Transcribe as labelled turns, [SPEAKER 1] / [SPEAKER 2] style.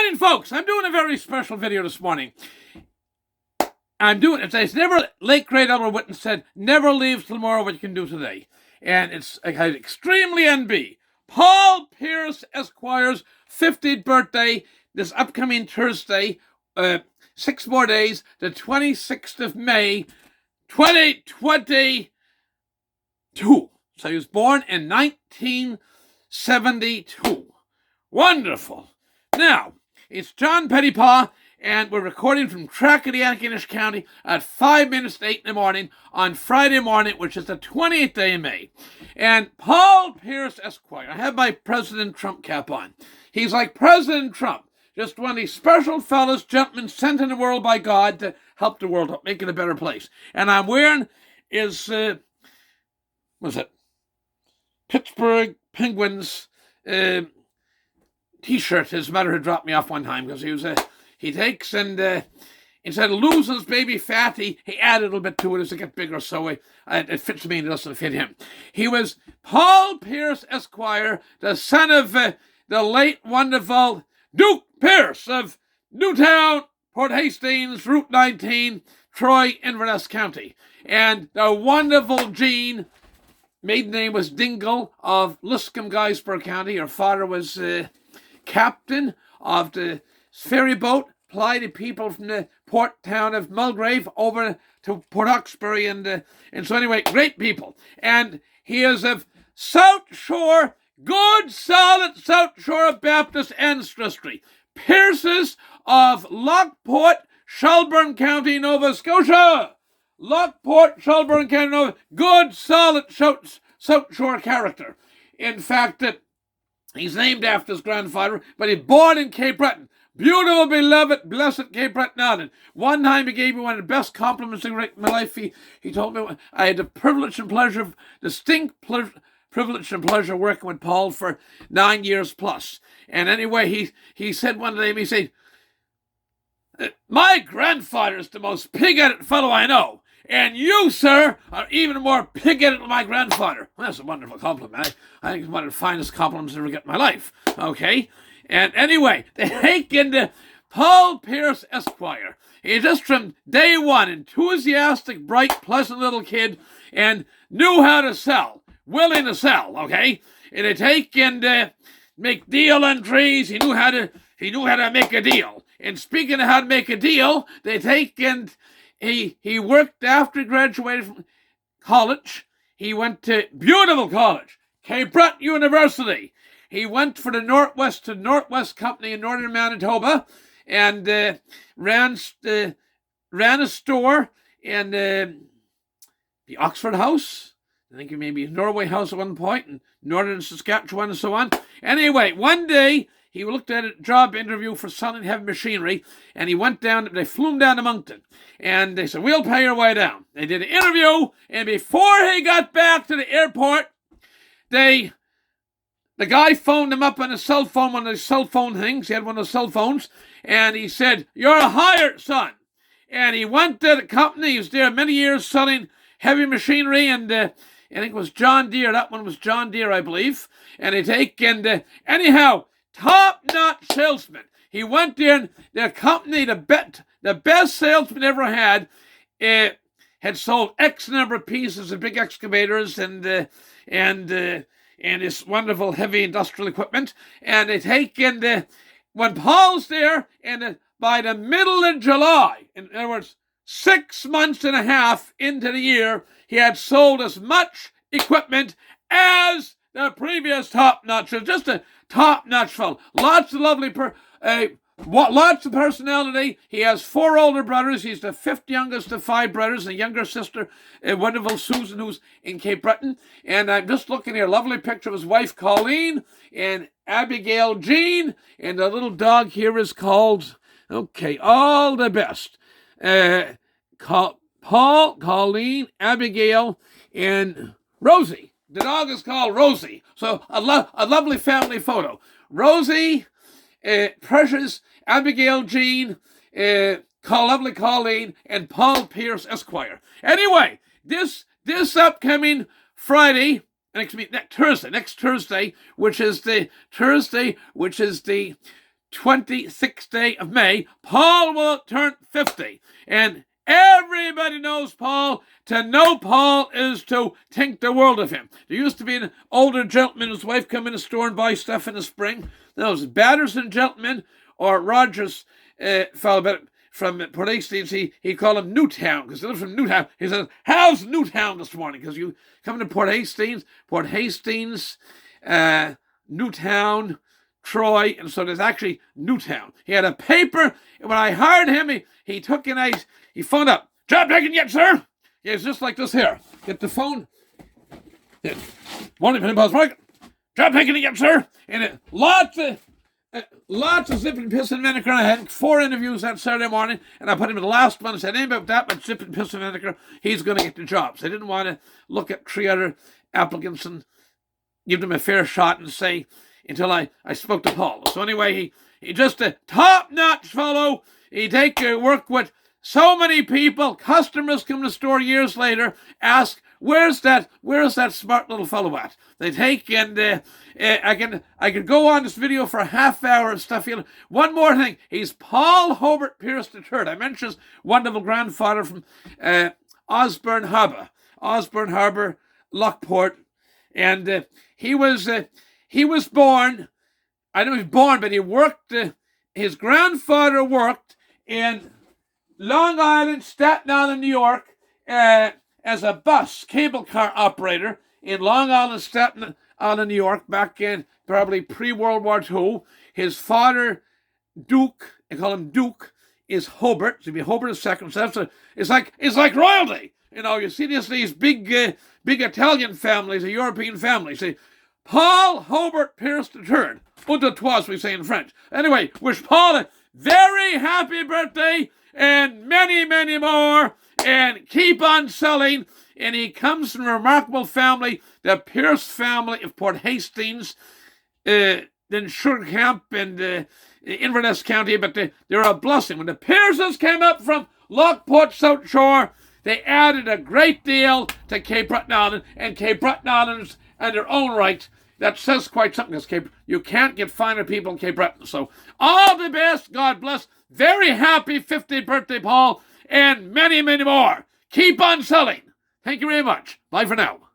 [SPEAKER 1] morning, folks. I'm doing a very special video this morning. It's never, late great Albert Whitten said, never leave tomorrow what you can do today. And it's extremely NB. Paul Pierce Esquire's 50th birthday this upcoming Thursday, 6 more days, the 26th of May, 2022. So he was born in 1972. Wonderful. Now, it's John Pettipas, and we're recording from Tracadie, County at 5 minutes to 8 in the morning on Friday morning, which is the 20th day of May. And Paul Pierce Esquire, I have my President Trump cap on. He's like President Trump, just one of these special fellows, gentlemen sent in the world by God to help the world up, make it a better place. And I'm wearing his, Pittsburgh Penguins T-shirt. His mother had dropped me off one time because he takes and instead of losing his baby fat, he added a little bit to it as it gets bigger, so it fits me and it doesn't fit him. He was Paul Pierce Esquire, the son of the late wonderful Duke Pierce of Newtown, Port Hastings, Route 19, Troy, Inverness County. And the wonderful Jean, maiden name was Dingle, of Liscombe, Guysborough County. Her father was captain of the ferry boat, plied the people from the port town of Mulgrave over to Port Hawkesbury, and so anyway, great people. And he is of South Shore, good solid South Shore Baptist ancestry. Pierces of Lockport, Shelburne County, Nova Scotia. Lockport, Shelburne County, Nova, good solid South Shore character. In fact, he's named after his grandfather, but he's born in Cape Breton. Beautiful, beloved, blessed Cape Breton Island. One time he gave me one of the best compliments in my life. He told me I had the distinct privilege and pleasure working with Paul for 9 years plus. And anyway, he said one day, he said, my grandfather is the most pig-headed fellow I know. And you, sir, are even more pig-headed than my grandfather. Well, that's a wonderful compliment. I think it's one of the finest compliments I ever get in my life. Okay? And anyway, they take into Paul Pierce Esquire. He's just from day one, enthusiastic, bright, pleasant little kid, and knew how to sell, willing to sell, okay? And they take and make deal entries. He knew how to make a deal. And speaking of how to make a deal, they take and he worked after he graduated from college. He went to beautiful college, Cape Breton University. He went for the Northwest Company in northern Manitoba, and ran a store in the Oxford House. I think maybe Norway House at one point, in northern Saskatchewan and so on. Anyway, one day he looked at a job interview for selling heavy machinery, and he went down. They flew him down to Moncton, and they said, we'll pay your way down. They did an interview, and before he got back to the airport, the guy phoned him up on his cell phone, one of those cell phone things. He had one of those cell phones, and he said, you're hired, son. And he went to the company. He was there many years selling heavy machinery, and I think it was John Deere. That one was John Deere, I believe. And they take, and anyhow, top-notch salesman. He went there, and the company, the best salesman ever had sold X number of pieces of big excavators and this wonderful heavy industrial equipment. And they take, and when Paul's there, and by the middle of July, in other words, 6 months and a half into the year, he had sold as much equipment as the previous top-notch. Just a top-notch fellow. Lots of lovely, lots of personality. He has 4 older brothers. He's the 5th youngest of 5 brothers, and a younger sister, wonderful Susan, who's in Cape Breton. And I'm just looking here, a lovely picture of his wife, Colleen, and Abigail Jean, and the little dog here is called, okay, all the best. Paul, Colleen, Abigail, and Rosie. The dog is called Rosie. So a lovely family photo. Rosie, Precious, Abigail Jean, lovely Colleen, and Paul Pierce Esquire. Anyway, this upcoming Friday, next Thursday, which is the 26th day of May, Paul will turn 50. And everybody knows Paul. To know Paul is to think the world of him. There used to be an older gentleman, his wife come in the store and buy stuff in the spring. That was Batterson gentleman, or Rogers fellow from Port Hastings. He called him Newtown, because he lived from Newtown. He said, how's Newtown this morning? Because you come to Port Hastings, Newtown, Troy, and so there's actually Newtown. He had a paper, and when I hired him, he took and he phoned up. Job taken yet, sir? Yeah, it's just like this here. Get the phone. Yeah. Morning, Pettipas Market. Job taken yet, sir? And lots of zip and piss and vinegar. I had 4 interviews that Saturday morning, and I put him in the last one and said, anybody with that much zip and piss and vinegar, he's going to get the job. So I didn't want to look at 3 other applicants and give them a fair shot and say, until I spoke to Paul. So anyway, he just a top-notch fellow. He take work with so many people. Customers come to the store years later, ask, where's that smart little fellow at? They take and I could go on this video for a half hour and stuff. One more thing, he's Paul Hobart Pierce III. I mentioned his wonderful grandfather from Osborne Harbour, Lockport, and he was born. I know he was born, but he worked. His grandfather worked in Long Island, Staten Island, New York, as a cable car operator in Long Island, Staten Island, New York, back in probably pre-World War II. His father, Duke, I call him Duke, is Hobart. So he'd be Hobart II. So it's like royalty. You see these big Italian families, a European family. See, Paul Hobart Pierce III. Un deux trois, we say in French. Anyway, wish Paul a very happy birthday and many, many more, and keep on selling. And he comes from a remarkable family, the Pierce family of Port Hastings, then Sugar Camp and Inverness County, but they're a blessing. When the Pierces came up from Lockport, South Shore, they added a great deal to Cape Breton Island, and Cape Breton Island's in their own right. That says quite something, because you can't get finer people in Cape Breton. So all the best, God bless. Very happy 50th birthday, Paul, and many, many more. Keep on selling. Thank you very much. Bye for now.